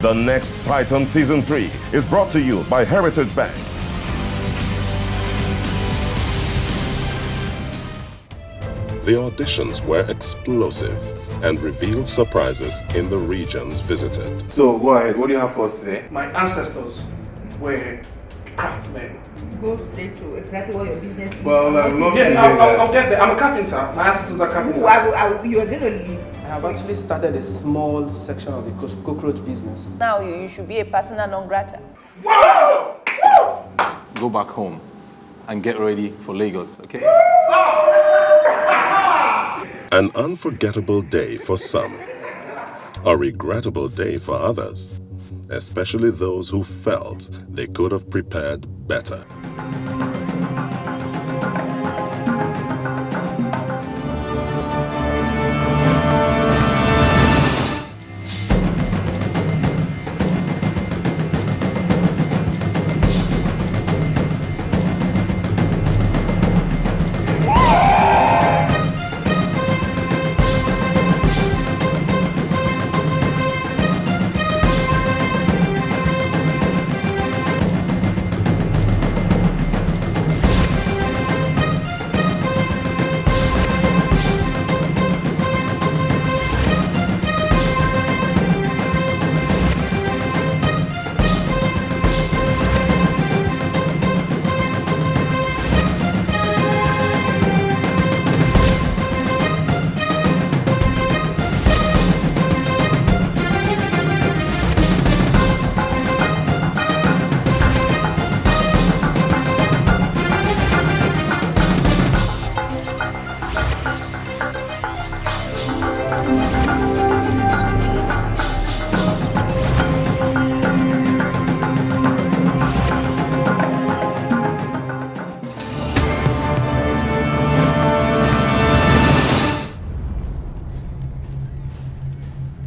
The Next Titan Season 3 is brought to you by Heritage Bank. The auditions were explosive and revealed surprises in the regions visited. So go ahead, what do you have for us today? My ancestors were craftsmen. Go straight to exactly what your business is. Well, I'll get there. I'm a carpenter. My ancestors are carpenters. You are going to leave. I have actually started a small section of the cockroach business. Now you should be a persona non grata. Go back home and get ready for Lagos, okay? An unforgettable day for some, a regrettable day for others, especially those who felt they could have prepared better.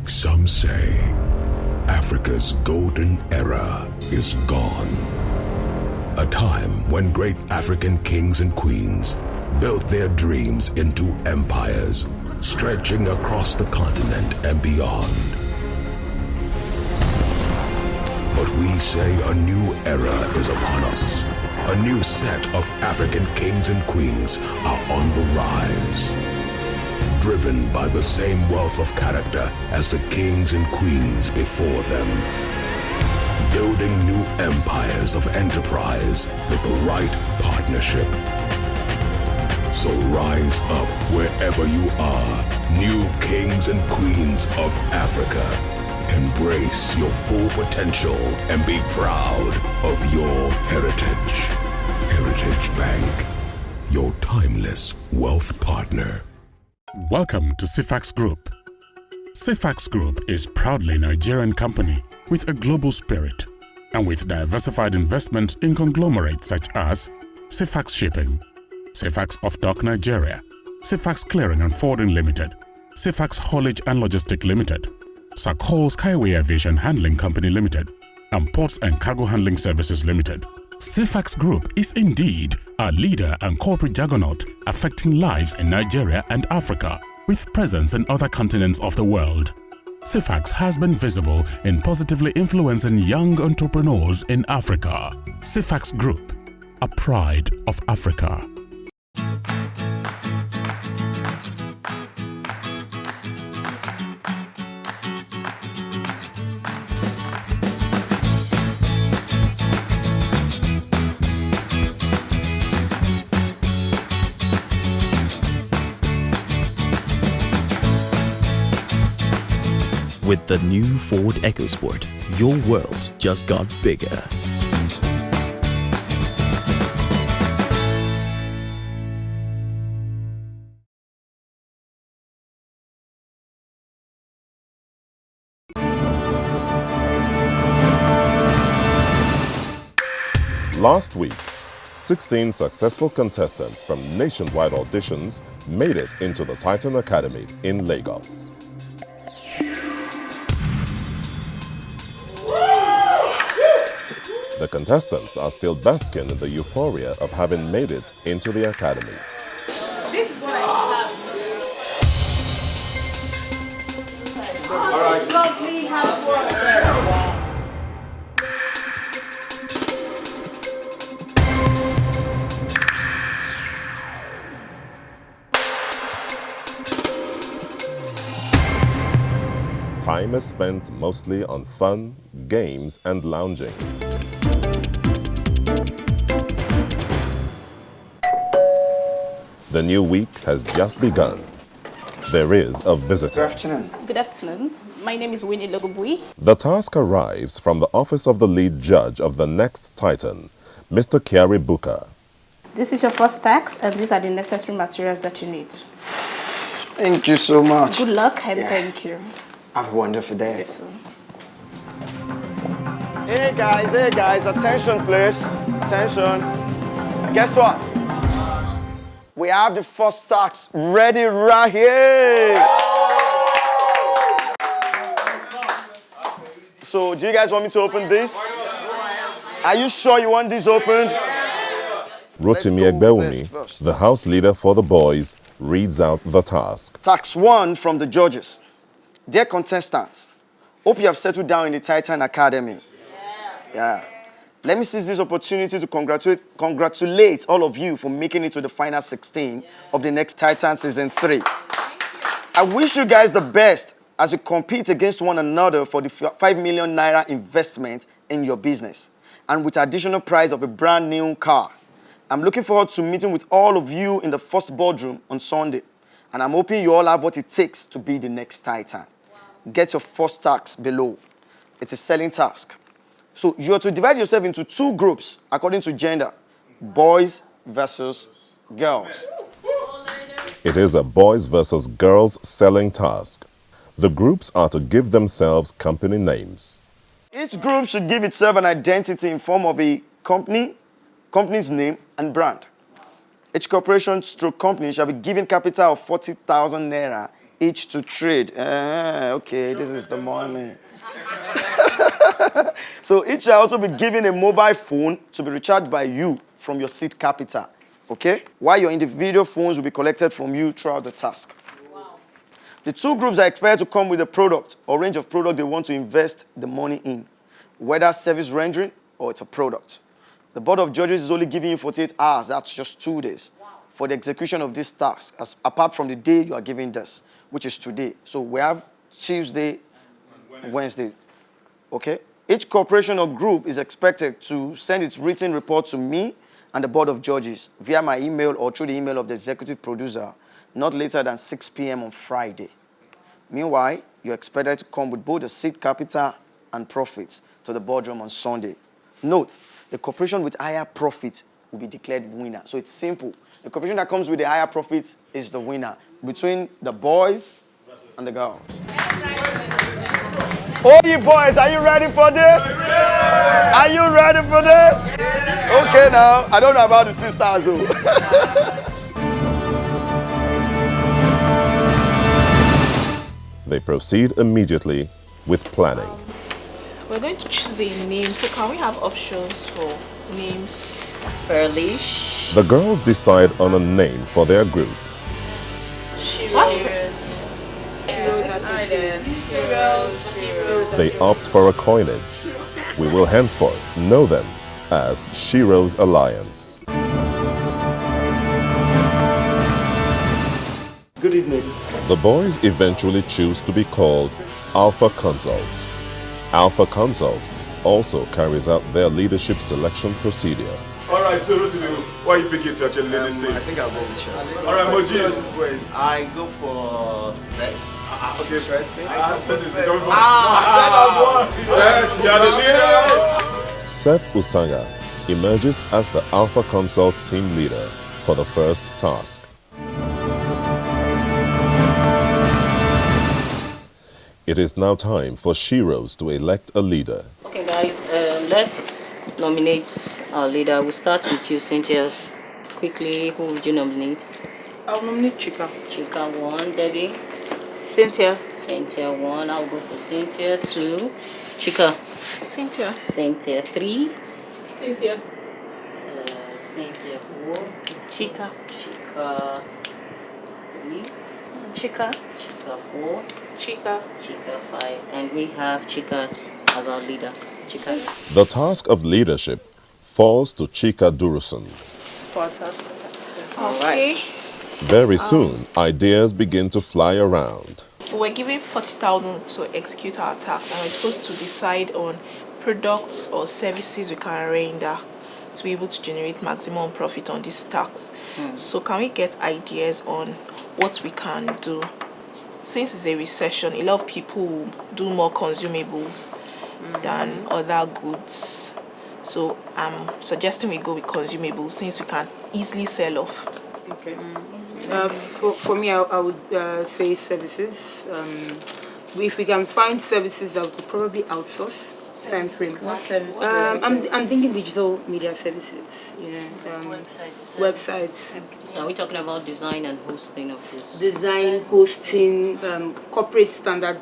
Some say Africa's golden era is gone. A time when great African kings and queens built their dreams into empires, stretching across the continent and beyond. But we say a new era is upon us. A new set of African kings and queens are on the rise. Driven by the same wealth of character as the kings and queens before them. Building new empires of enterprise with the right partnership. So rise up wherever you are, new kings and queens of Africa. Embrace your full potential and be proud of your heritage. Heritage Bank, your timeless wealth partner. Welcome to Sifax Group. Sifax Group is proudly a Nigerian company with a global spirit and with diversified investments in conglomerates such as Sifax Shipping, Sifax Off-Dock Nigeria, Sifax Clearing and Forwarding Limited, Sifax Haulage and Logistics Limited, Sakol Skyway Aviation Handling Company Limited, and Ports and Cargo Handling Services Limited. Sifax Group is indeed a leader and corporate juggernaut affecting lives in Nigeria and Africa, with presence in other continents of the world. Sifax has been visible in positively influencing young entrepreneurs in Africa. Sifax Group, a pride of Africa. With the new Ford EcoSport, your world just got bigger. Last week, 16 successful contestants from nationwide auditions made it into the Titan Academy in Lagos. The contestants are still basking in the euphoria of having made it into the academy. This is what I should have. All right. Lovely hard work. time is spent mostly on fun, games, and lounging. The new week has just begun. There is a visitor. Good afternoon. Good afternoon. My name is Winnie Logobui. The task arrives from the office of the lead judge of the next Titan, Mr. Kiari Buka. This is your first tax, and these are the necessary materials that you need. Thank you so much. Good luck and thank you. Have a wonderful day. You too. Hey guys, attention please. Attention. Guess what? We have the first tax ready right here. So, do you guys want me to open this? Are you sure you want this opened? Rotimi Egbewumi, the house leader for the boys, reads out the task. Tax 1 from the judges. Dear contestants, hope you have settled down in the Titan Academy. Yeah. Let me seize this opportunity to congratulate all of you for making it to the final 16 of the next Titan Season 3. I wish you guys the best as you compete against one another for the 5 million naira investment in your business and with additional prize of a brand new car. I'm looking forward to meeting with all of you in the first boardroom on Sunday, and I'm hoping you all have what it takes to be the next Titan. Get your first tax below. It's a selling task. So you are to divide yourself into 2 groups according to gender, boys versus girls. It is a boys versus girls selling task. The groups are to give themselves company names. Each group should give itself an identity in form of a company's name and brand. Each corporation stroke company shall be given capital of 40,000 naira each to trade. Okay, this is the money. So each shall also be given a mobile phone to be recharged by you from your seed capital. Okay? While your individual phones will be collected from you throughout the task. Wow. The 2 groups are expected to come with a product or range of product they want to invest the money in, whether service rendering or it's a product. The Board of Judges is only giving you 48 hours, that's just 2 days, for the execution of this task, apart from the day you are giving this, which is today. So we have Tuesday, Wednesday. Okay? Each corporation or group is expected to send its written report to me and the Board of Judges via my email or through the email of the executive producer, not later than 6 p.m. on Friday. Meanwhile, you're expected to come with both the seed capital and profits to the boardroom on Sunday. Note, the corporation with higher profit will be declared winner. So it's simple. The corporation that comes with the higher profits is the winner between the boys and the girls. Oh, you boys, are you ready for this? Are you ready for this? Okay, now, I don't know about the sisters, though. They proceed immediately with planning. We're going to choose a name, so can we have options for names? Pearlish. The girls decide on a name for their group. They opt for a coinage. We will henceforth know them as Shiro's Alliance. Good evening. The boys eventually choose to be called Alpha Consult. Alpha Consult also carries out their leadership selection procedure. All right, so why are you picking to actually lead this team? I think I'll go with you. All right, Moji. I go for sex. Okay, Interesting. Seth, you're the leader. Seth Usanga emerges as the Alpha Consult team leader for the first task. It is now time for Shiros to elect a leader. Okay, guys, let's nominate our leader. We'll start with you, Cynthia. Quickly, who would you nominate? I'll nominate Chika. Chika 1, Debbie. Cynthia. Cynthia 1, I'll go for Cynthia 2. Chika. Cynthia. Cynthia 3. Cynthia. Cynthia 4. Chika. Chika 3. Chika. Chika 4. Chika. Chika 5. And we have Chika as our leader. Chika. The task of leadership falls to Chika Durusun. For our task. All right. Very soon, ideas begin to fly around. we're given 40,000 to execute our task, and we're supposed to decide on products or services we can render to be able to generate maximum profit on this tax. So can we get ideas on what we can do? Since it's a recession, a lot of people will do more consumables than other goods. So I'm suggesting we go with consumables since we can easily sell off. Okay. For me, I would say services. If we can find services that we could probably outsource, time frame. What services? I'm thinking digital media services. Websites. So are we talking about design and hosting of this? Design, hosting, corporate standard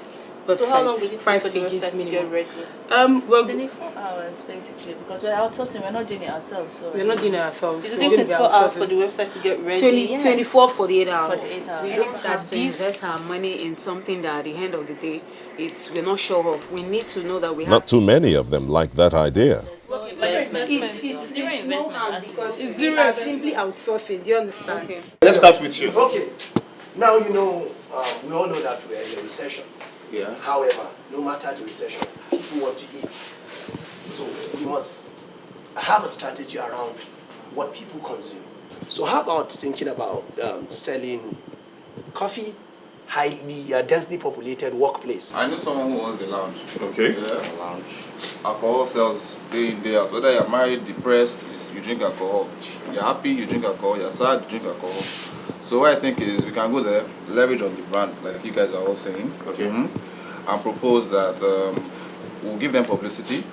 websites. So how long will it take 5 for the pages website to minimum. get ready? Well, 24 hours basically, because we're outsourcing, we're not doing it ourselves. So we're not doing it ourselves. It's taking 24 hours for the website to get ready. 24, 48 hours. 48 hours. We don't have to invest our money in something that at the end of the day, we're not sure of. We need to know that we have. Not too many of them like that idea. It's zero investment because it's zero simply outsourcing. Do you understand? Okay. Let's start with you. Okay. Now we all know that we're in a recession. Yeah. However, no matter the recession, people want to eat. So we must have a strategy around what people consume. So how about thinking about selling coffee, highly densely populated workplace? I know someone who owns a lounge. Okay. Yeah, a lounge. Alcohol sells day in, day out. Whether you're married, depressed, you drink alcohol. You're happy, you drink alcohol. You're sad, you drink alcohol. So what I think is we can go there, leverage on the brand, like you guys are all saying. Okay. And propose that we'll give them publicity.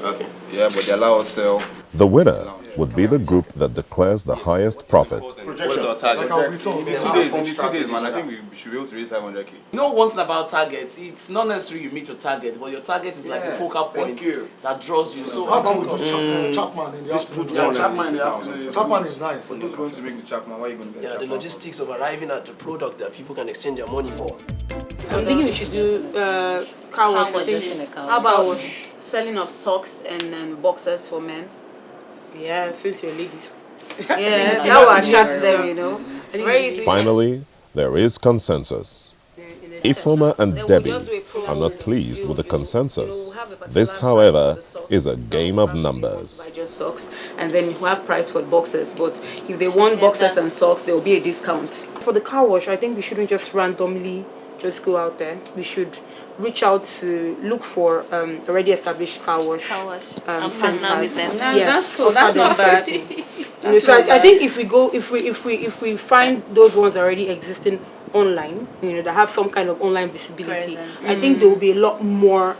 Okay. Yeah, but they allow us sell. The winner would be the group that declares the highest profit. What's our target? In 2 days, man, I think we should be able to raise 500k. You know one thing about targets, it's not necessarily you meet your target, but your target is like a focal point that draws you. So how about we do Chapman in the afternoon? Chapman in the afternoon. Chapman is nice. But who's going to make the Chapman? Why are you going to get the logistics of arriving at the product that people can exchange their money for. I'm thinking we should do car wash. How about selling of socks and boxers for men? Yeah, since you're ladies. Yeah, that will attract them, you know. Very easy. Finally, there is consensus. Ifoma and Debbie are not pleased with the consensus. This, however, is a game of numbers. Buy just socks, and then you have price for boxers. But if they want boxers and socks, there will be a discount. For the car wash, I think we shouldn't just randomly just go out there. We should reach out to look for already established car wash centers. With them. Yes, that's not bad. So I think if we find those ones already existing online, that have some kind of online visibility, I think there will be a lot more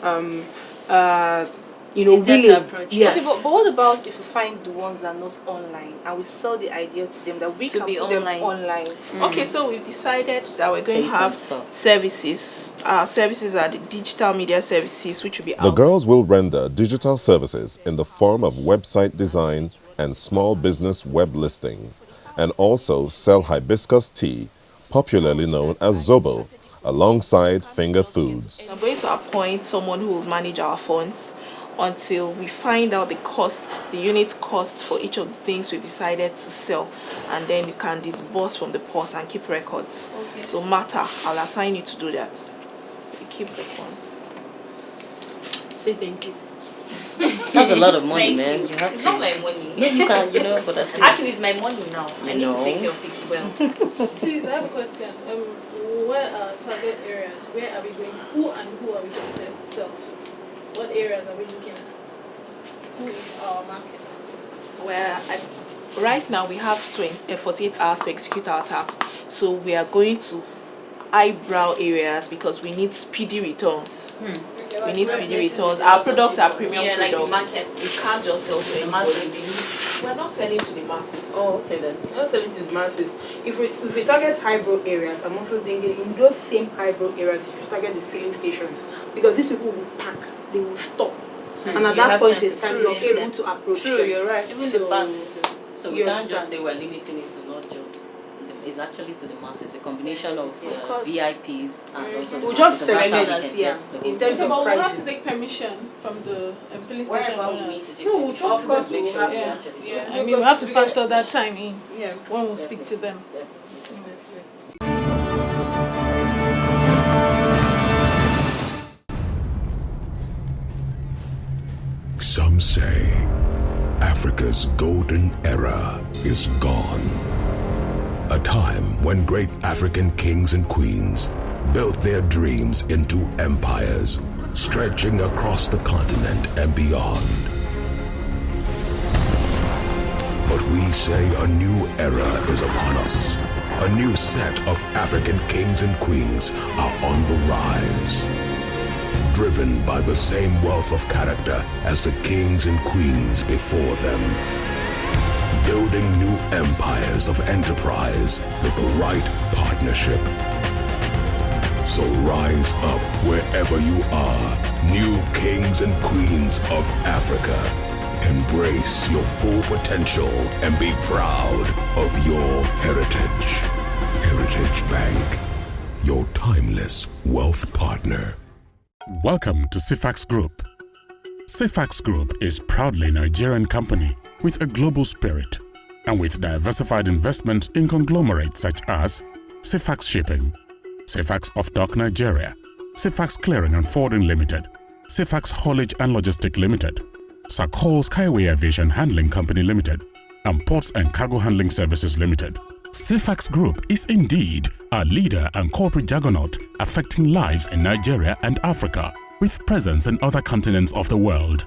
easier to approach. Yes. Okay, but what about if we find the ones that are not online and we sell the idea to them that we can put them online? Okay, so we've decided that we're going to have services. Our services are the digital media services, which will be The girls will render digital services in the form of website design and small business web listing, and also sell hibiscus tea, popularly known as Zobo, alongside finger foods. I'm going to appoint someone who will manage our funds until we find out the cost, the unit cost for each of the things we decided to sell, and then you can disburse from the purse and keep records. Okay. So Martha, I'll assign you to do that. You keep the funds. Say thank you. That's a lot of money, man. You have It's to. not my money. Yeah, you can, but at least. Actually, it's my money now. I need No. to take care of it well. Please, I have a question. Where are target areas? Where are we going to? Who are we going to sell to? What areas are we looking at? Who is our market? Right now we have 48 hours to execute our task. So we are going to eyebrow areas because we need speedy returns. We need speedy returns. Our products are premium products. Like the market. You can't just sell to anybody. We're not selling to the masses. Oh, okay then. We're not selling to the masses. If we target highbrow areas, I'm also thinking in those same highbrow areas, if you target the filling stations, because these people will pack, they will stop. And at that point in time, you're able to approach them. You're right. Even So, the banks. So we you can't understand? just say we're limiting it to not just. It's actually to the masses. A combination of the course. VIPs and also the We'll just masses. That's how we segregate can it, get the in terms So, of but we'll have prices. to take permission from the filling station Wherever we owners. need to take No, we'll permission, talk to let's them, make sure we'll it's have actually Yeah, to I mean, we have to factor that time in when we speak to them. Yeah. Some say Africa's golden era is gone. A time when great African kings and queens built their dreams into empires, stretching across the continent and beyond. But we say a new era is upon us. A new set of African kings and queens are on the rise. Driven by the same wealth of character as the kings and queens before them. Building new empires of enterprise with the right partnership. So rise up wherever you are, new kings and queens of Africa. Embrace your full potential and be proud of your heritage. Heritage Bank, your timeless wealth partner. Welcome to Sifax Group. Sifax Group is proudly Nigerian company with a global spirit and with diversified investments in conglomerates such as Sifax Shipping, Sifax Off-Dock Nigeria, Sifax Clearing and Forwarding Limited, Sifax Haulage and Logistics Limited, Sakol Skyway Aviation Handling Company Limited, and Ports and Cargo Handling Services Limited. Sifax Group is indeed a leader and corporate juggernaut affecting lives in Nigeria and Africa, with presence in other continents of the world.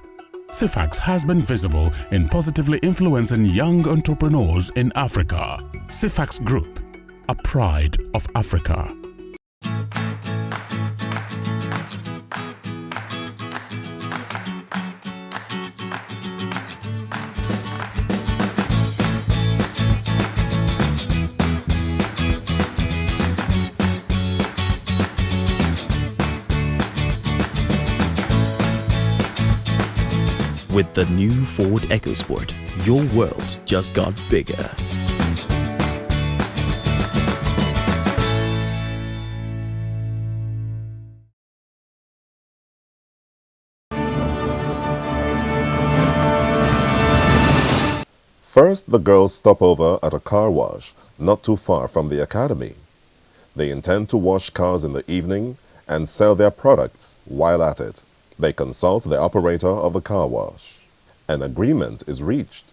Sifax has been visible in positively influencing young entrepreneurs in Africa. Sifax Group, a pride of Africa. With the new Ford EcoSport, your world just got bigger. First, the girls stop over at a car wash not too far from the academy. They intend to wash cars in the evening and sell their products while at it. They consult the operator of the car wash. An agreement is reached.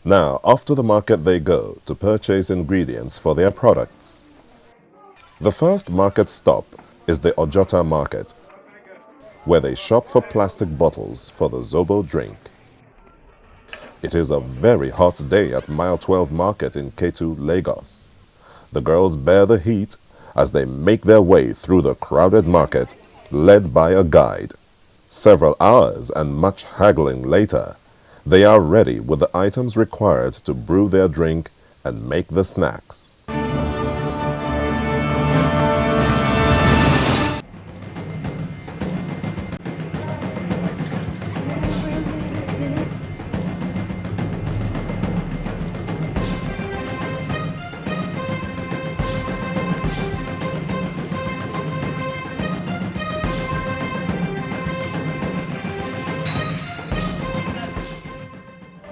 Now, off to the market they go to purchase ingredients for their products. The first market stop is the Ojota market, where they shop for plastic bottles for the Zobo drink. It is a very hot day at Mile 12 Market in Ketu, Lagos. The girls bear the heat as they make their way through the crowded market, led by a guide. Several hours and much haggling later, they are ready with the items required to brew their drink and make the snacks.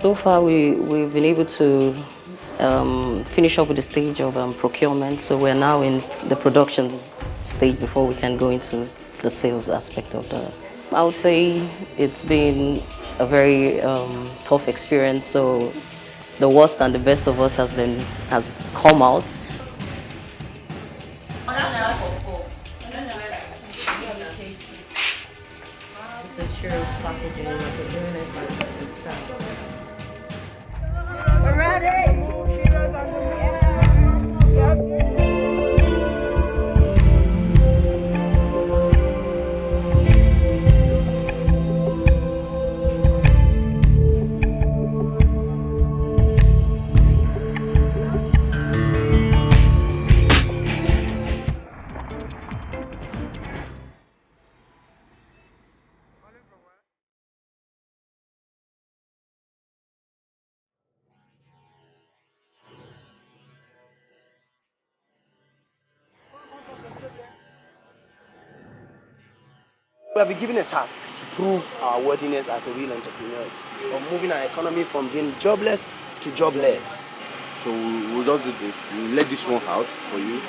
So far, we've been able to finish up with the stage of procurement. So we're now in the production stage before we can go into the sales aspect of the. I would say it's been a very tough experience. So the worst and the best of us has come out. This is sure packaging. We're doing it like it's We're ready. We have been given a task to prove our worthiness as a real entrepreneurs of moving our economy from being jobless to job-led. So we'll just do this. We'll let this one out for you.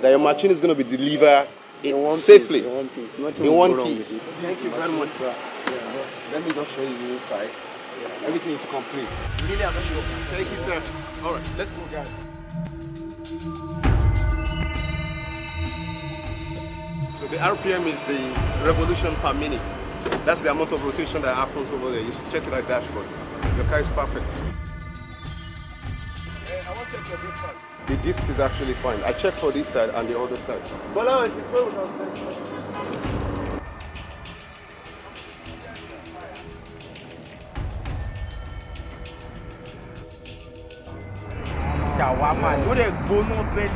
That your machine is going to be delivered safely. In one piece. Nothing In will one go wrong piece. with it. Thank you very much, sir. Yeah, let me just show you inside. Everything is complete. Really appreciate it. Thank you, sir. All right, let's go, guys. So the RPM is the revolution per minute. That's the amount of rotation that happens over there. You should check it at dashboard. Your car is perfect. I want to check your breakfast. The disc is actually fine. I checked for this side and the other side. Shawama, no dey go no belly.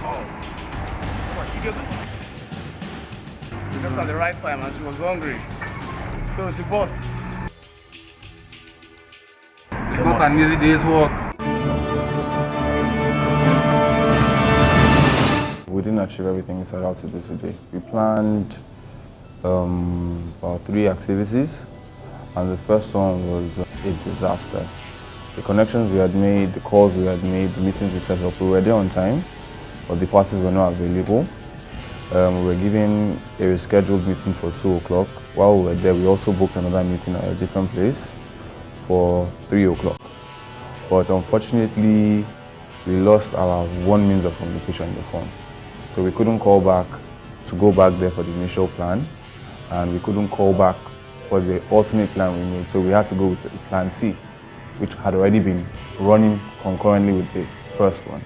Oh, she get good. Because at the right time and she was hungry, so she bought. It's not an easy day's work. We didn't achieve everything we set out to do today. We planned about 3 activities, and the first one was a disaster. The connections we had made, the calls we had made, the meetings we set up, we were there on time, but the parties were not available. We were given a rescheduled meeting for 2 o'clock. While we were there, we also booked another meeting at a different place for 3 o'clock. But unfortunately, we lost our one means of communication, the phone. So we couldn't call back to go back there for the initial plan, and we couldn't call back for the alternate plan we made. So we had to go with the plan C, which had already been running concurrently with the first one.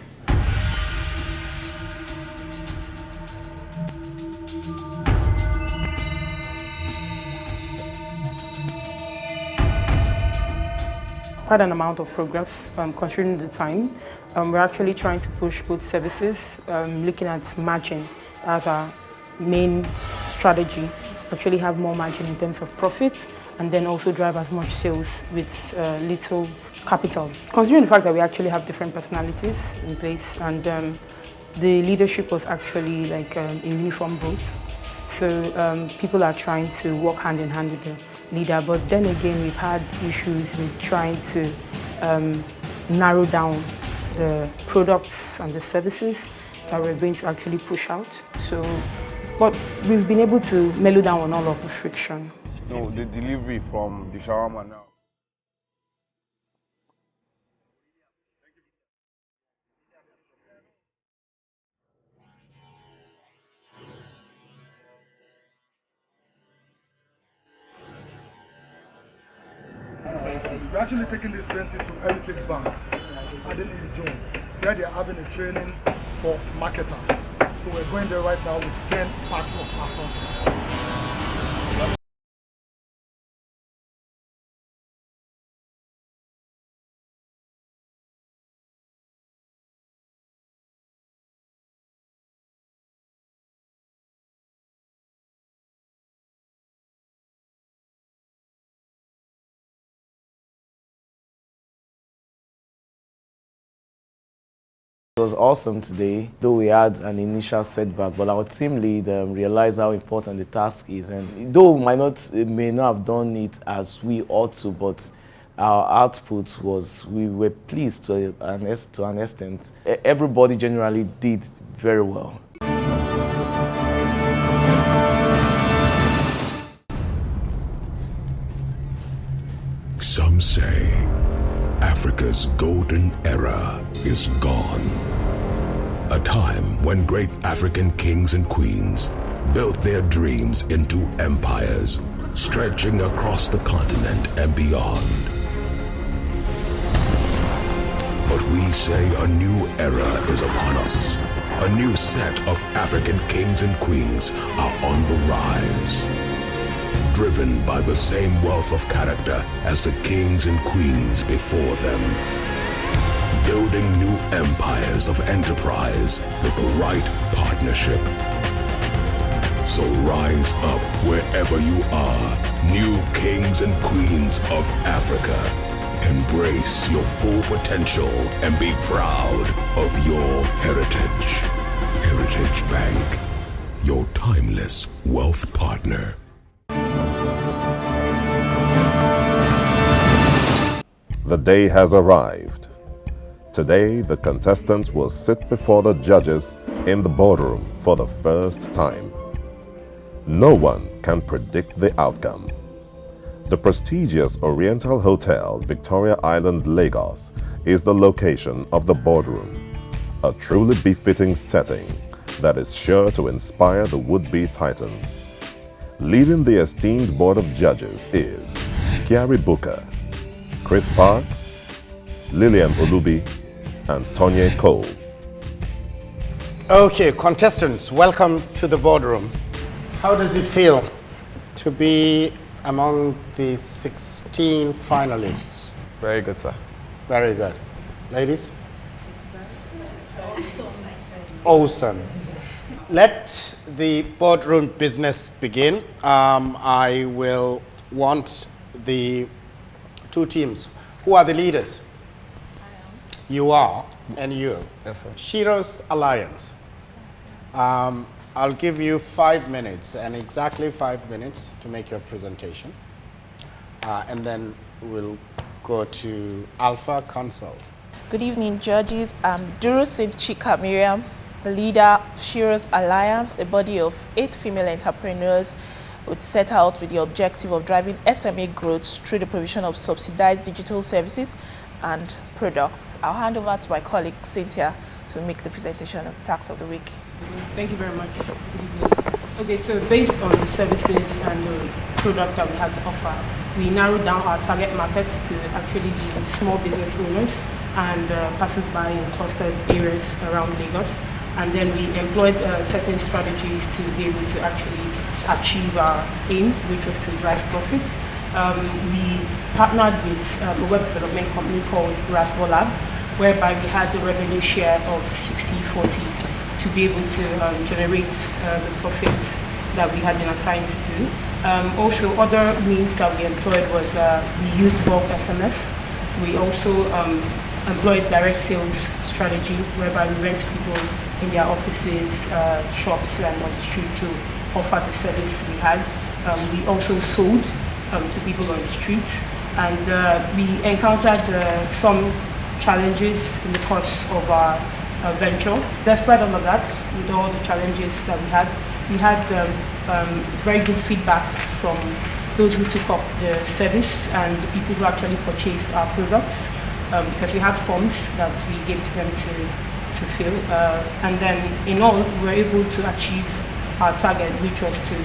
Quite an amount of progress considering the time. We're actually trying to push both services, looking at margin as our main strategy, actually have more margin in terms of profit, and then also drive as much sales with little capital. Considering the fact that we actually have different personalities in place, and the leadership was actually like in uniform both. So people are trying to work hand in hand with the leader, but then again we've had issues with trying to narrow down the products and the services that we're going to actually push out. So, but we've been able to mellow down on all of the friction. No, the delivery from the shawarma now. We're actually taking this train to Heritage Bank, Adenini Jones, where they're having a training for marketers. So we're going there right now with 10 packs of assortment. It was awesome today, though we had an initial setback, but our team lead realized how important the task is, and though we may not have done it as we ought to, but our output was, we were pleased to an extent. Everybody generally did very well. Some say Africa's golden era is gone. A time when great African kings and queens built their dreams into empires, stretching across the continent and beyond. But we say a new era is upon us. A new set of African kings and queens are on the rise. Driven by the same wealth of character as the kings and queens before them. Building new empires of enterprise with the right partnership. So rise up wherever you are, new kings and queens of Africa. Embrace your full potential and be proud of your heritage. Heritage Bank, your timeless wealth partner. The day has arrived. Today, the contestants will sit before the judges in the boardroom for the first time. No one can predict the outcome. The prestigious Oriental Hotel, Victoria Island, Lagos, is the location of the boardroom, a truly befitting setting that is sure to inspire the would-be titans. Leading the esteemed board of judges is Kiari Booker, Chris Parks, Lillian Olubi, and Tonye Cole. Okay, contestants, welcome to the boardroom. How does it feel to be among the 16 finalists? Very good, sir. Very good. Ladies? Awesome. Let the boardroom business begin. I will want the two teams. Who are the leaders? You are, and you. Yes, sir. Shiro's Alliance. I'll give you 5 minutes, and exactly 5 minutes to make your presentation. And then we'll go to Alpha Consult. Good evening, judges. I'm Durusin Chika Miriam, the leader of Shiro's Alliance, a body of 8 female entrepreneurs which set out with the objective of driving SME growth through the provision of subsidized digital services and products. I'll hand over to my colleague Cynthia to make the presentation of Tax of the Week. Thank you very much. Good evening. Okay, so based on the services and the product that we had to offer, we narrowed down our target market to actually be small business owners and passers-by in clustered areas around Lagos. And then we employed certain strategies to be able to actually achieve our aim, which was to drive profit. We partnered with a web development company called Rasbo Lab, whereby we had the revenue share of 60-40 to be able to generate the profits that we had been assigned to do. Also, other means that we employed was we used bulk SMS. We also employed direct sales strategy, whereby we went to people in their offices, shops, and on the street to offer the service we had. We also sold to people on the street, and we encountered some challenges in the course of our venture. Despite all of that, with all the challenges that we had very good feedback from those who took up the service and the people who actually purchased our products, because we had forms that we gave to them to fill. And then in all, we were able to achieve our target, which was to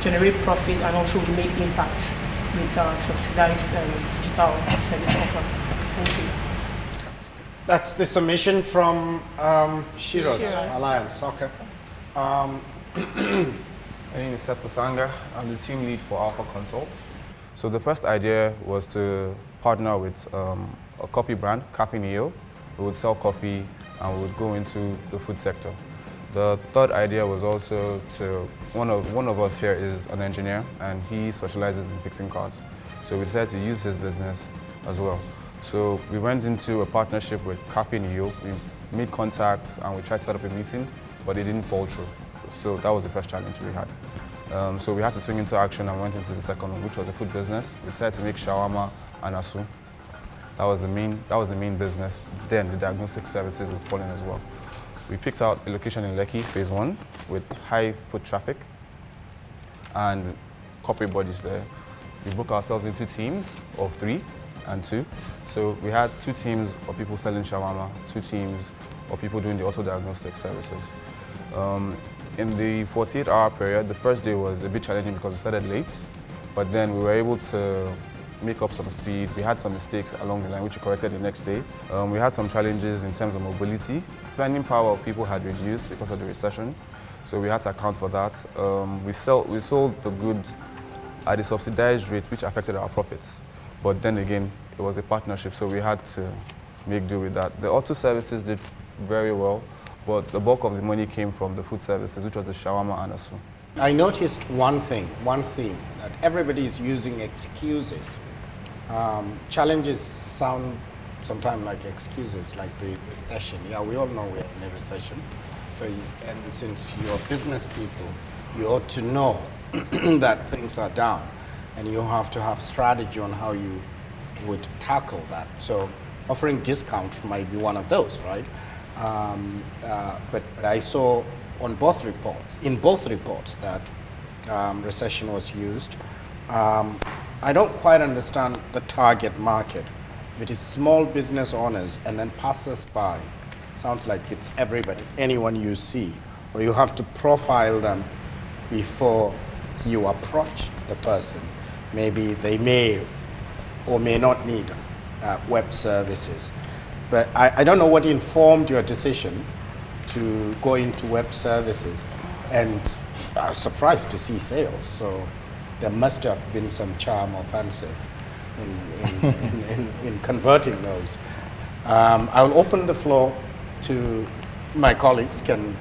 generate profit and also make impact with our subsidized digital service offer. Thank you. That's the submission from Shiro's Alliance. Okay. My name is Seth Lasanga. I'm the team lead for Alpha Consult. So the first idea was to partner with a coffee brand, Cafe Neo. We would sell coffee and we would go into the food sector. The third idea was also to, one of us here is an engineer and he specializes in fixing cars. So we decided to use his business as well. So we went into a partnership with Cafe Neo. We made contacts and we tried to set up a meeting, but it didn't fall through. So that was the first challenge we had. So we had to swing into action and went into the second one, which was the food business. We decided to make shawarma and asu. That was the main business. Then the diagnostic services would fall in as well. We picked out a location in Lekki, phase 1, with high foot traffic and corporate bodies there. We broke ourselves into teams of 3 and 2. So we had 2 teams of people selling shawarma, 2 teams of people doing the auto diagnostic services. In the 48-hour period, the first day was a bit challenging because we started late, but then we were able to make up some speed. We had some mistakes along the line, which we corrected the next day. We had some challenges in terms of mobility. Planning power of people had reduced because of the recession, so we had to account for that. We sold the goods at a subsidized rate, which affected our profits. But then again, it was a partnership, so we had to make do with that. The auto services did very well, but the bulk of the money came from the food services, which was the shawarma and asu. I noticed one theme, that everybody is using excuses. Challenges sound sometimes like excuses, like the recession. Yeah, we all know we're in a recession. So, and since you're business people, you ought to know that things are down, and you have to have strategy on how you would tackle that. So offering discount might be one of those, right? But I saw on both reports, in both reports, that recession was used. I don't quite understand the target market. If it is small business owners and then passers-by, sounds like it's everybody, anyone you see, or you have to profile them before you approach the person. Maybe they may or may not need web services. But I don't know what informed your decision to go into web services, and I was surprised to see sales. So there must have been some charm offensive in converting those. I'll open the floor to my colleagues can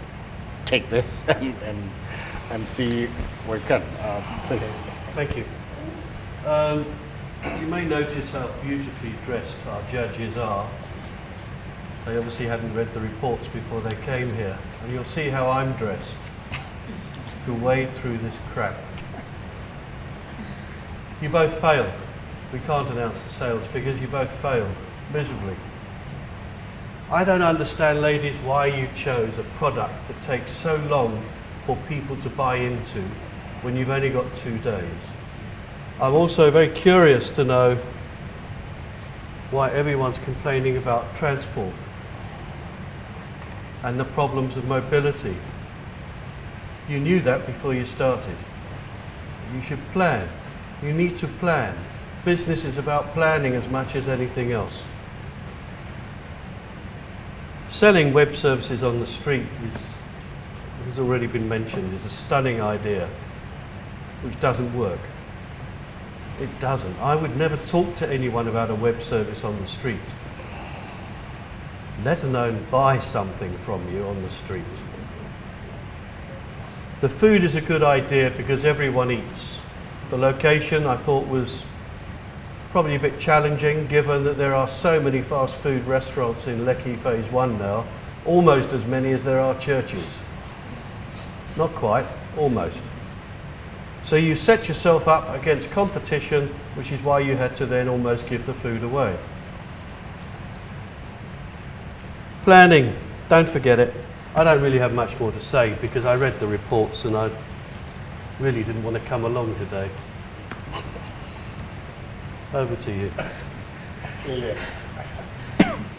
take this and see where we can. Please. Thank you. You may notice how beautifully dressed our judges are. They obviously hadn't read the reports before they came here. And you'll see how I'm dressed to wade through this crap. You both failed. We can't announce the sales figures. You both failed miserably. I don't understand, ladies, why you chose a product that takes so long for people to buy into when you've only got 2 days. I'm also very curious to know why everyone's complaining about transport and the problems of mobility. You knew that before you started. You should plan. You need to plan. Business is about planning as much as anything else. Selling web services on the street has already been mentioned, is a stunning idea, which doesn't work. It doesn't. I would never talk to anyone about a web service on the street, let alone buy something from you on the street. The food is a good idea because everyone eats. The location I thought was probably a bit challenging given that there are so many fast food restaurants in Lekki Phase 1 now, almost as many as there are churches. Not quite, almost. So you set yourself up against competition, which is why you had to then almost give the food away. Planning, don't forget it. I don't really have much more to say because I read the reports and I really didn't want to come along today. Over to you. Yeah.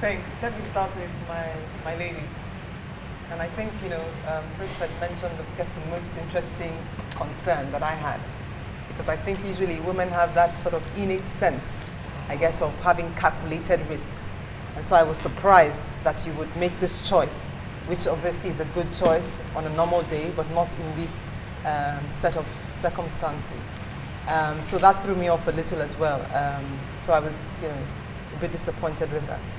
Thanks. Let me start with my ladies. And I think, Chris had mentioned, the most interesting concern that I had. Because I think usually women have that sort of innate sense, I guess, of having calculated risks. And so I was surprised that you would make this choice, which obviously is a good choice on a normal day, but not in this set of circumstances. So that threw me off a little as well. So I was, a bit disappointed with that.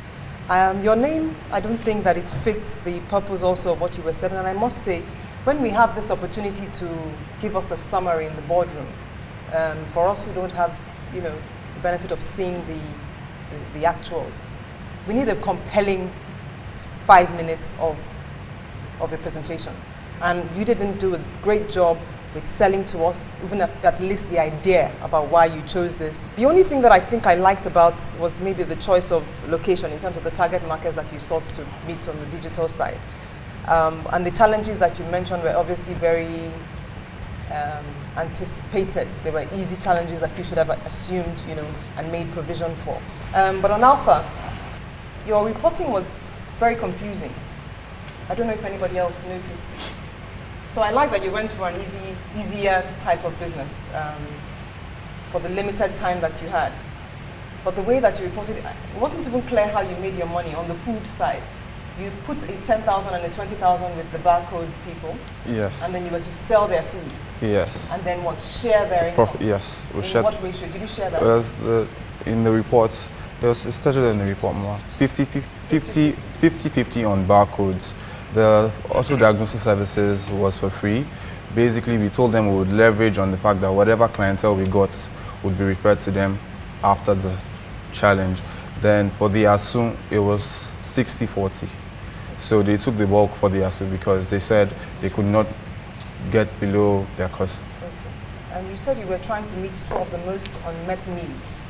Your name, I don't think that it fits the purpose also of what you were saying. And I must say, when we have this opportunity to give us a summary in the boardroom, for us who don't have, the benefit of seeing the actuals, we need a compelling 5 minutes of a presentation. And you didn't do a great job with selling to us, even at least the idea about why you chose this. The only thing that I think I liked about was maybe the choice of location in terms of the target markets that you sought to meet on the digital side. And the challenges that you mentioned were obviously very anticipated. They were easy challenges that you should have assumed, and made provision for. But on Alpha, your reporting was very confusing. I don't know if anybody else noticed it. So I like that you went for an easier type of business for the limited time that you had. But the way that you reported it wasn't even clear how you made your money on the food side. You put a 10,000 and a 20,000 with the barcode people. Yes. And then you were to sell their food. Yes. And then what? Share their income. Profit. Yes. In what ratio? Did you share that? In the report, it stated in the report more 50-50 on barcodes. The auto diagnosis services was for free. Basically, we told them we would leverage on the fact that whatever clientele we got would be referred to them after the challenge. Then for the ASU, it was 60-40. So they took the bulk for the ASU because they said they could not get below their cost. Okay. And you said you were trying to meet two of the most unmet needs.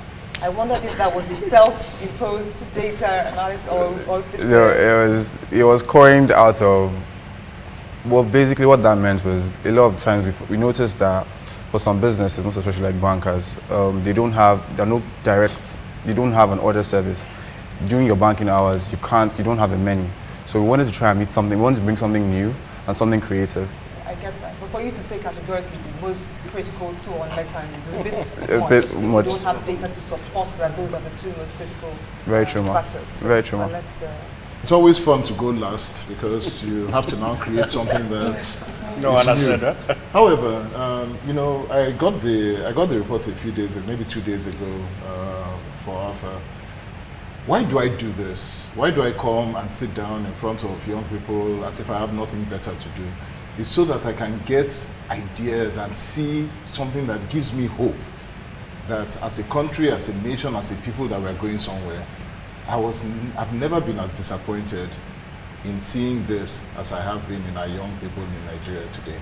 I wondered if that was a self-imposed data analysis or if it's No, it was coined out of, well, basically what that meant was a lot of times we noticed that for some businesses, most especially like bankers, they don't have an order service. During your banking hours, you don't have a menu. So we wanted to try and meet something, we wanted to bring something new and something creative. I get that. But for you to say categorically the most critical tool on bedtime is a bit much. You don't have data to support that those are the two most critical factors. Very true. It's always fun to go last because you have to now create something that's new. However, you know, I got the report a few days ago, maybe 2 days ago, for Alpha. Why do I do this? Why do I come and sit down in front of young people as if I have nothing better to do? It's so that I can get ideas and see something that gives me hope that as a country, as a nation, as a people, that we're going somewhere. I've never been as disappointed in seeing this as I have been in our young people in Nigeria today.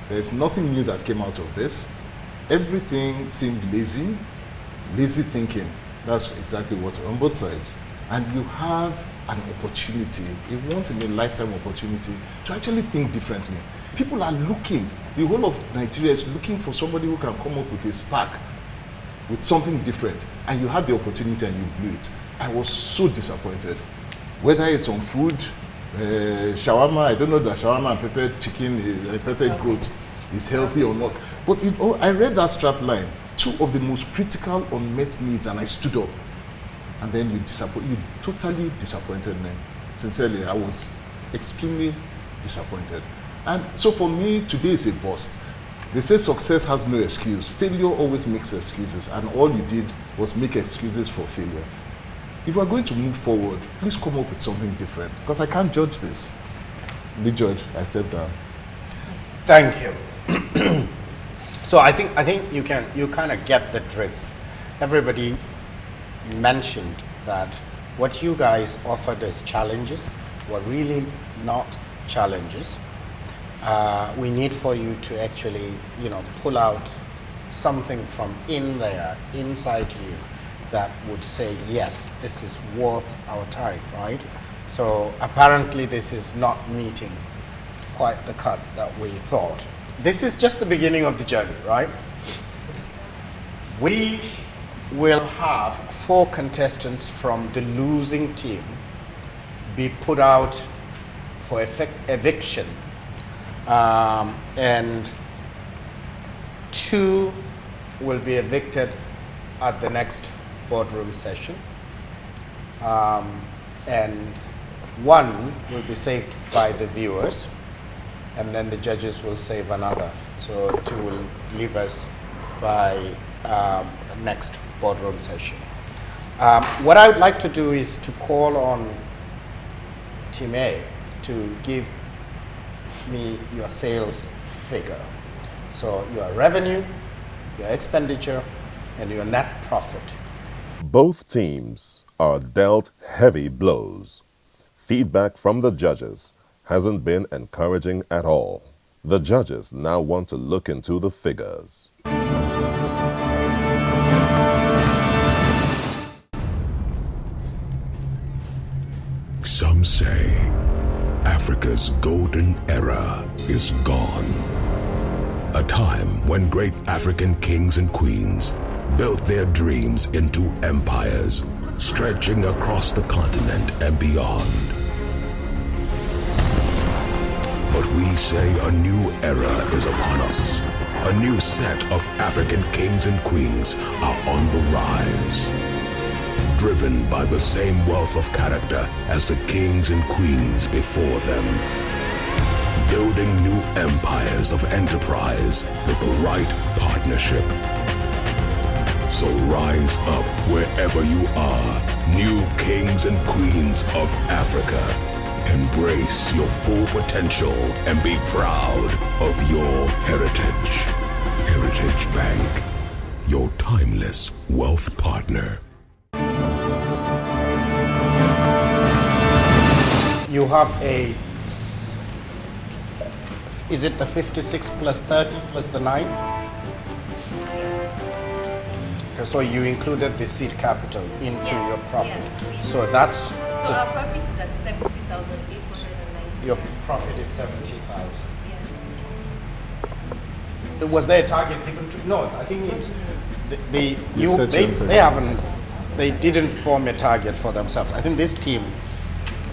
There's nothing new that came out of this. Everything seemed lazy thinking. That's exactly what, on both sides. And you have an opportunity, a once in a lifetime opportunity, to actually think differently. People are looking, the whole of Nigeria is looking for somebody who can come up with a spark, with something different. And you had the opportunity and you blew it. I was so disappointed. Whether it's on food, shawarma, I don't know that shawarma and peppered chicken, peppered goat is healthy or not. But you know, I read that strap line, 2 of the most critical unmet needs, and I stood up. And then you totally disappointed me. Sincerely, I was extremely disappointed. And so for me, today is a bust. They say success has no excuse. Failure always makes excuses, and all you did was make excuses for failure. If we're going to move forward, please come up with something different, because I can't judge this. Be judged, I step down. Thank you. So I think you kind of get the drift. Everybody mentioned that what you guys offered as challenges were really not challenges. We need for you to actually, you know, pull out something from inside you, that would say, yes, this is worth our time, right? So apparently this is not meeting quite the cut that we thought. This is just the beginning of the journey, right? We will have 4 contestants from the losing team be put out for eviction, and 2 will be evicted at the next boardroom session, and 1 will be saved by the viewers, and then the judges will save another. So 2 will leave us by next boardroom session. What I would like to do is to call on Team A to give me your sales figure. So your revenue, your expenditure, and your net profit. Both teams are dealt heavy blows. Feedback from the judges hasn't been encouraging at all. The judges now want to look into the figures. Some say Africa's golden era is gone. A time when great African kings and queens built their dreams into empires, stretching across the continent and beyond. But we say a new era is upon us. A new set of African kings and queens are on the rise. Driven by the same wealth of character as the kings and queens before them. Building new empires of enterprise with the right partnership. So rise up wherever you are, new kings and queens of Africa. Embrace your full potential and be proud of your heritage. Heritage Bank, your timeless wealth partner. You have is it the 56 plus 30 plus the 9? Okay, so you included the seed capital into your profit. So that's So our profit is at 70,890. your profit is 70,000. Was there a target given to? No, I think it's they didn't form a target for themselves. I think this team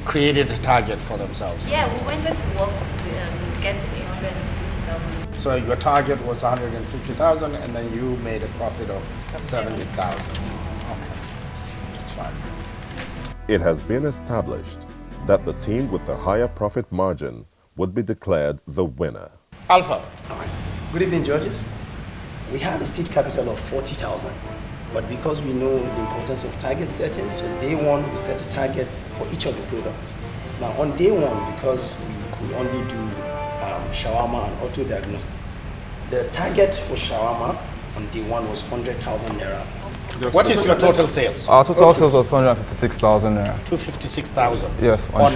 created a target for themselves. Yeah, we wanted to work to get 150,000. So your target was 150,000, and then you made a profit of 70,000. Okay, that's fine. It has been established that the team with the higher profit margin would be declared the winner. Alpha. Good evening, judges. We had a seed capital of 40,000, but because we know the importance of target setting, so day one we set a target for each of the products. Now on day one, because we could only do shawarma and auto diagnostics, the target for shawarma on day one was 100,000 naira. What is your total sales? Our total sales was 256,000 naira. 256,000. Yes, on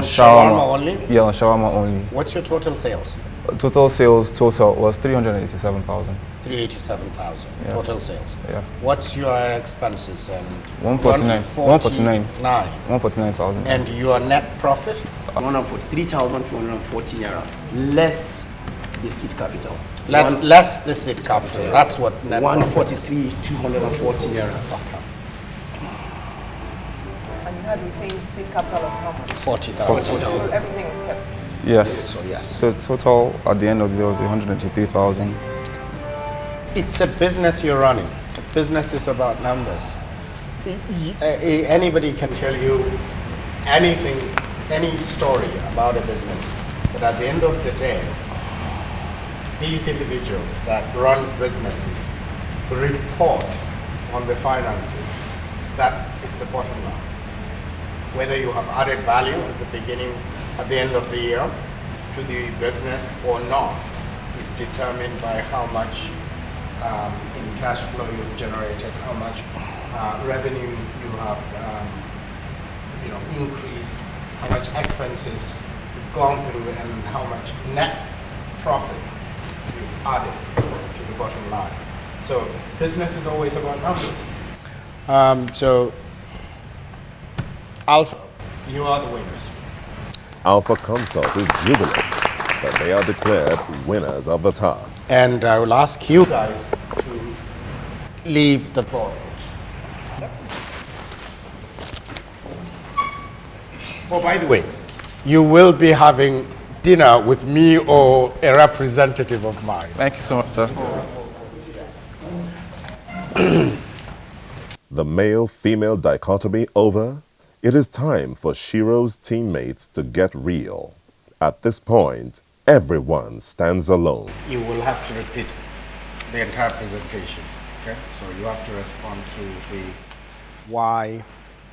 shawarma only? Yeah, on shawarma only. What's your total sales? Total sales was 387,000. 387,000 Yes. total sales. Yes. What's your expenses? And 149,000. And your net profit? 143,240 naira, less the seed capital. Less the seed capital. That's what net 143,240 naira. Okay. And you had retained seed capital of how much? 40,000. So everything was kept. Yes. So yes. So total at the end of the day was 183,000. It's a business you're running. A business is about numbers. Anybody can tell you anything, any story about a business, but at the end of the day, these individuals that run businesses report on the finances. That is the bottom line. Whether you have added value at the beginning, at the end of the year to the business or not is determined by how much in cash flow you've generated, how much revenue you have increased, how much expenses you've gone through, and how much net profit you've added to the bottom line. So business is always about numbers. So Alpha, you are the winners. Alpha Consult is jubilant that they are declared winners of the task. And I will ask you guys to leave the board. Oh, by the way, you will be having dinner with me or a representative of mine. Thank you so much, sir. The male-female dichotomy over, it is time for Shiro's teammates to get real. At this point, everyone stands alone. You will have to repeat the entire presentation, okay? So you have to respond to the why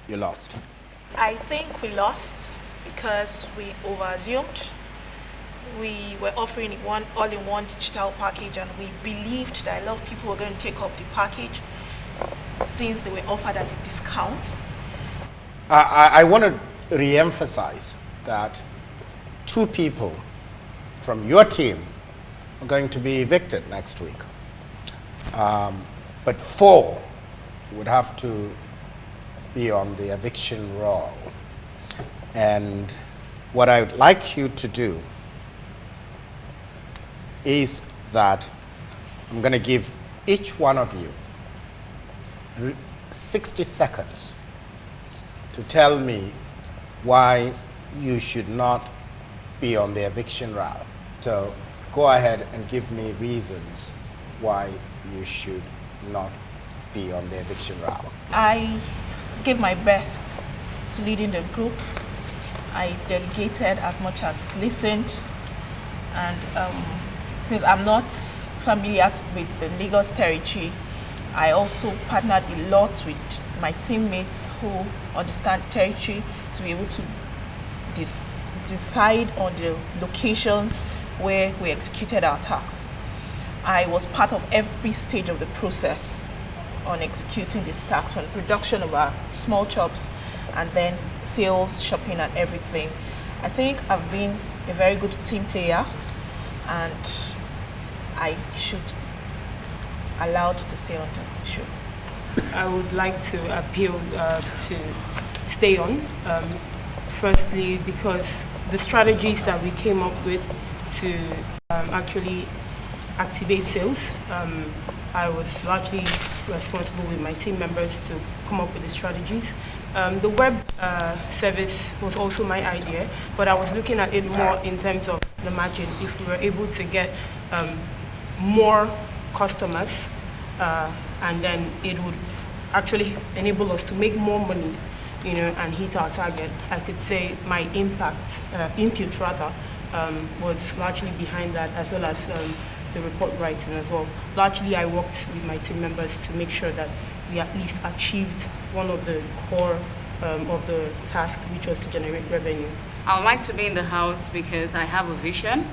you lost. I think we lost because we over-assumed. We were offering one all-in-one digital package, and we believed that a lot of people were going to take up the package since they were offered at a discount. I want to re-emphasize that 2 people from your team are going to be evicted next week. But 4 would have to be on the eviction roll. And what I would like you to do is that I'm going to give each one of you 60 seconds to tell me why you should not be on the eviction route. So go ahead and give me reasons why you should not be on the eviction route. I gave my best to leading the group. I delegated as much as listened, and since I'm not familiar with the Lagos territory, I also partnered a lot with my teammates who understand the territory to be able to decide on the locations where we executed our tasks. I was part of every stage of the process on executing these tasks, from production of our small chops and then sales, shopping and everything. I think I've been a very good team player, and I should allowed to stay on the show? I would like to appeal to stay on. Firstly, because the strategies that we came up with to actually activate sales, I was largely responsible with my team members to come up with the strategies. The web service was also my idea, but I was looking at it more in terms of the margin. If we were able to get more customers, and then it would actually enable us to make more money, and hit our target. I could say my input rather, was largely behind that, as well as the report writing as well. Largely, I worked with my team members to make sure that we at least achieved one of the core of the task, which was to generate revenue. I would like to be in the house because I have a vision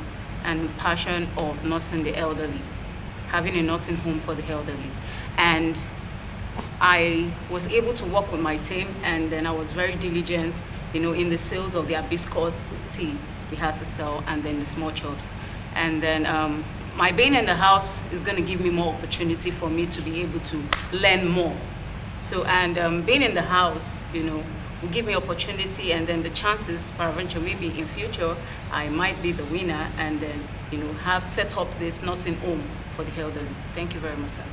and passion of nursing the elderly, having a nursing home for the elderly. And I was able to work with my team, and then I was very diligent, in the sales of the hibiscus tea we had to sell, and then the small chops. And then my being in the house is going to give me more opportunity for me to be able to learn more. So, and being in the house, will give me opportunity, and then the chances, peradventure, maybe in future, I might be the winner, and then, have set up this nursing home for the elderly. Thank you very much, sir.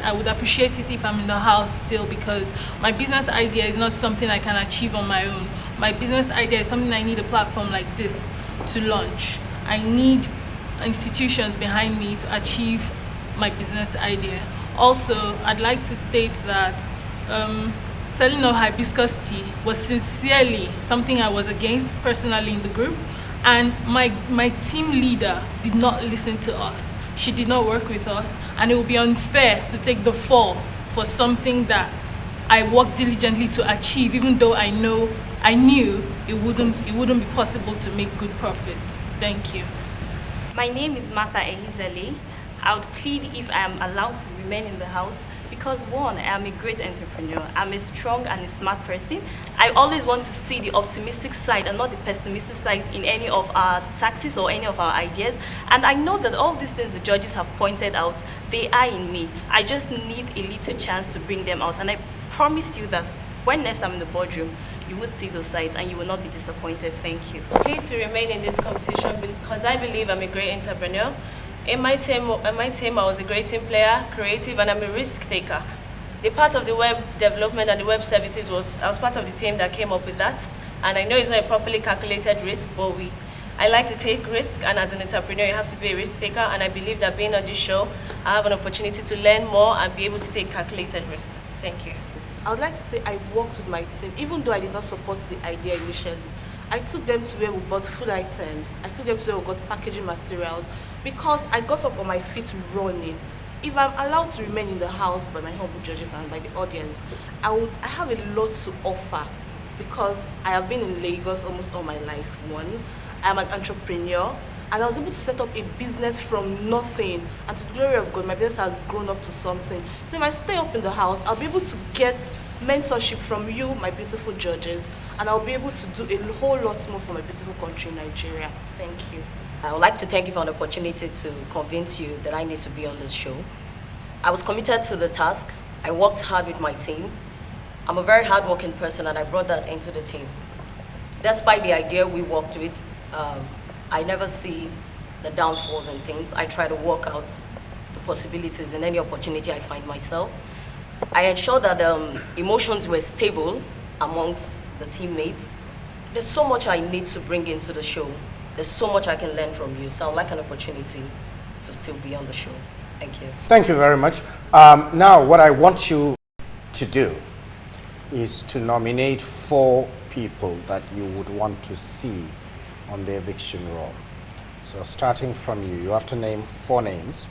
I would appreciate it if I'm in the house still, because my business idea is not something I can achieve on my own. My business idea is something I need a platform like this to launch. I need institutions behind me to achieve my business idea. Also, I'd like to state that selling of hibiscus tea was sincerely something I was against personally in the group, and my team leader did not listen to us. She did not work with us, and it would be unfair to take the fall for something that I worked diligently to achieve, even though I knew it wouldn't be possible to make good profit. Thank you. My name is Martha Ehizeli. I would plead if I am allowed to remain in the house because, one, I am a great entrepreneur. I'm a strong and a smart person. I always want to see the optimistic side and not the pessimistic side in any of our taxes or any of our ideas. And I know that all these things the judges have pointed out, they are in me. I just need a little chance to bring them out. And I promise you that when next I'm in the boardroom, you would see those sides and you will not be disappointed. Thank you. Plead to remain in this competition because I believe I'm a great entrepreneur. In my team, I was a great team player, creative, and I'm a risk taker. The part of the web development and the web services I was part of the team that came up with that. And I know it's not a properly calculated risk, but I like to take risk, and as an entrepreneur, you have to be a risk taker. And I believe that being on this show, I have an opportunity to learn more and be able to take calculated risks. Thank you. I would like to say I worked with my team, even though I did not support the idea initially. I took them to where we bought food items. I took them to where we got packaging materials because I got up on my feet running. If I'm allowed to remain in the house by my humble judges and by the audience, I have a lot to offer because I have been in Lagos almost all my life. One, I'm an entrepreneur, and I was able to set up a business from nothing, and to the glory of God, my business has grown up to something. So if I stay up in the house, I'll be able to get mentorship from you, my beautiful judges, and I'll be able to do a whole lot more for my beautiful country, Nigeria. Thank you. I would like to thank you for the opportunity to convince you that I need to be on this show. I was committed to the task. I worked hard with my team. I'm a very hardworking person, and I brought that into the team. Despite the idea we worked with, I never see the downfalls and things. I try to work out the possibilities in any opportunity I find myself. I ensure that emotions were stable amongst the teammates. There's so much I need to bring into the show. There's so much I can learn from you. So I would like an opportunity to still be on the show. Thank you. Thank you very much. Now, what I want you to do is to nominate 4 people that you would want to see on the eviction roll. So starting from you, you have to name 4 names.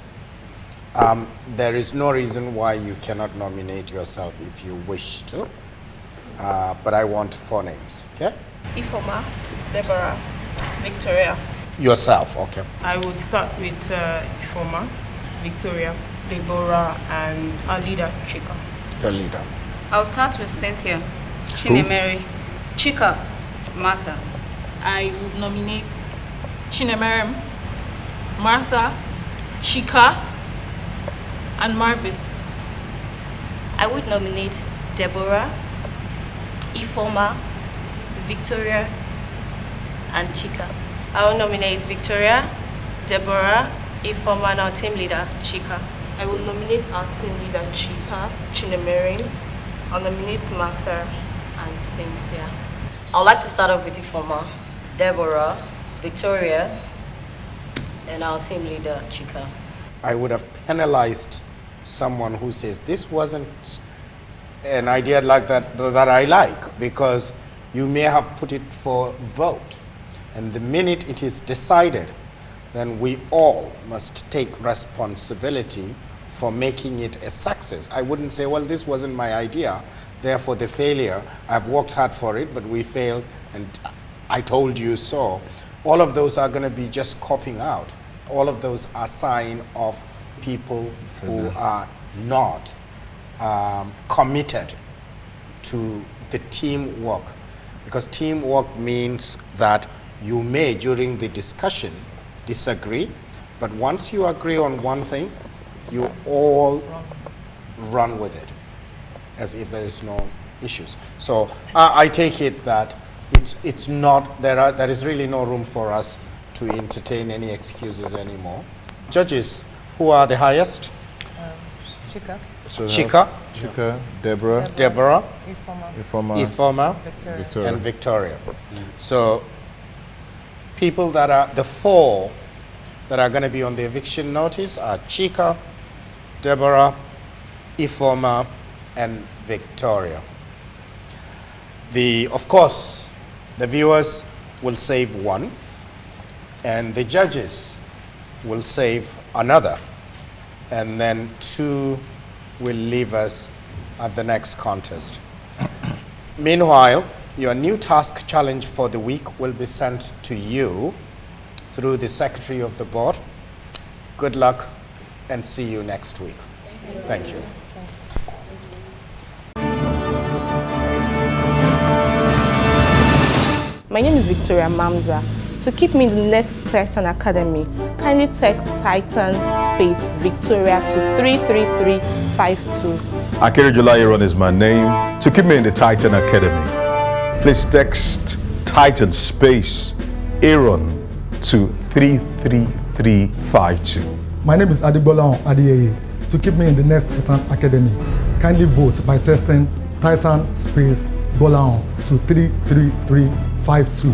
There is no reason why you cannot nominate yourself if you wish to, but I want 4 names, okay? Ifoma, Deborah, Victoria. Yourself, okay. I would start with Ifoma, Victoria, Deborah, and our leader, Chika. Your leader. I'll start with Cynthia, Chinemere, Chika, Martha. I would nominate Chinemere, Martha, Chika, and Marvis. I would nominate Deborah, Ifoma, Victoria, and Chika. I will nominate Victoria, Deborah, Ifoma, and our team leader, Chika. I will nominate our team leader, Chika, Chinemerin. I'll nominate Martha and Cynthia. I would like to start off with Ifoma, Deborah, Victoria, and our team leader, Chika. I would have penalized someone who says this wasn't an idea like that I like, because you may have put it for vote. And the minute it is decided, then we all must take responsibility for making it a success. I wouldn't say, well, this wasn't my idea, therefore the failure, I've worked hard for it, but we failed, and I told you so. All of those are going to be just copying out. All of those are sign of people who are not committed to the teamwork. Because teamwork means that you may, during the discussion, disagree, but once you agree on one thing, you all run with it as if there is no issues. So I take it that it's not, there is really no room for us to entertain any excuses anymore. Judges, who are the highest? Chika. So Chika. Chika, Deborah. Deborah. Ifoma. Victoria. And Victoria. So people that are, the four that are going to be on the eviction notice are Chika, Deborah, Ifoma, and Victoria. Of course, the viewers will save one, and the judges will save another, and then two will leave us at the next contest. Meanwhile, your new task challenge for the week will be sent to you through the secretary of the board. Good luck, and see you next week. Thank you. My name is Victoria Mamza. To keep me in the next Titan Academy, kindly text Titan space Victoria to 33352. Akere Jolairon is my name. To keep me in the Titan Academy, please text Titan space Aaron to 33352. My name is Adibola Adiyeye. To keep me in the next Titan Academy, kindly vote by texting Titan space Bolaon to 33352.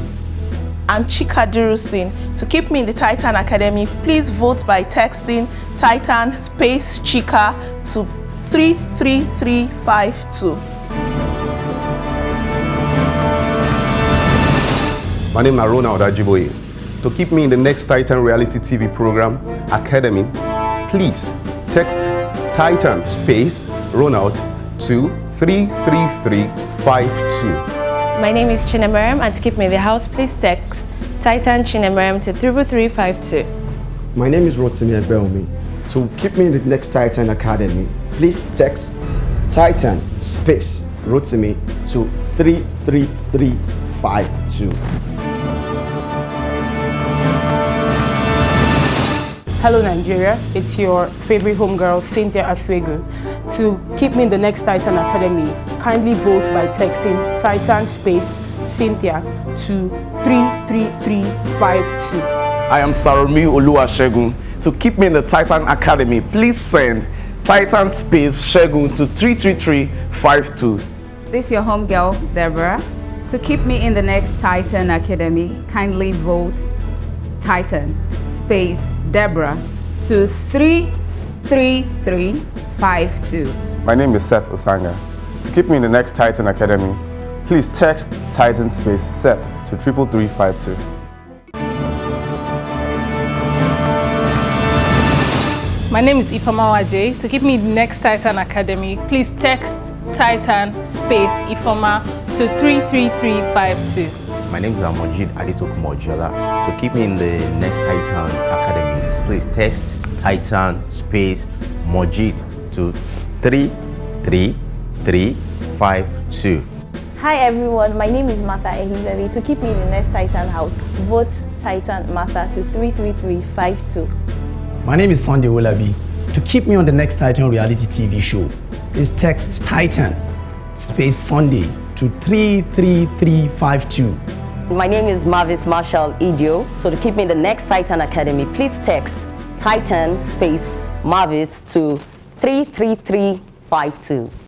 I'm Chika Durusin. To keep me in the Titan Academy, please vote by texting Titan space Chika to 33352. My name is Arona Odajiboye. To keep me in the next Titan reality TV program, Academy, please text Titan space Ronald to 33352. My name is Chinemerem, and to keep me in the house, please text Titan Chinemerem to 33352. My name is Rotimi Ebelmi. To keep me in the next Titan Academy, please text Titan space Rotimi to 33352. Hello Nigeria, it's your favorite homegirl Cynthia Aswego. To keep me in the next Titan Academy, kindly vote by texting Titan space Cynthia to 33352. I am Saromi Oluwasegun. To keep me in the Titan Academy, please send Titan space Shegun to 33352. This is your homegirl Deborah. To keep me in the next Titan Academy, kindly vote Titan space Deborah to 33352. My name is Seth Osanga. To keep me in the next Titan Academy, please text Titan space Seth to 33352. My name is Ifoma Waje. To keep me in the next Titan Academy, please text Titan space Ifoma to 33352. My name is Amojid Aditok Mojala. To keep me in the next Titan Academy, please text Titan space Mojid to 33352. Hi everyone, my name is Martha Ehizeli. To keep me in the next Titan house, vote Titan Martha to 33352. My name is Sunday Olabi. To keep me on the next Titan reality TV show, please text Titan space Sunday to 33352. My name is Mavis Marshall Idio. So to keep me in the next Titan Academy, please text Titan space Mavis to 33352.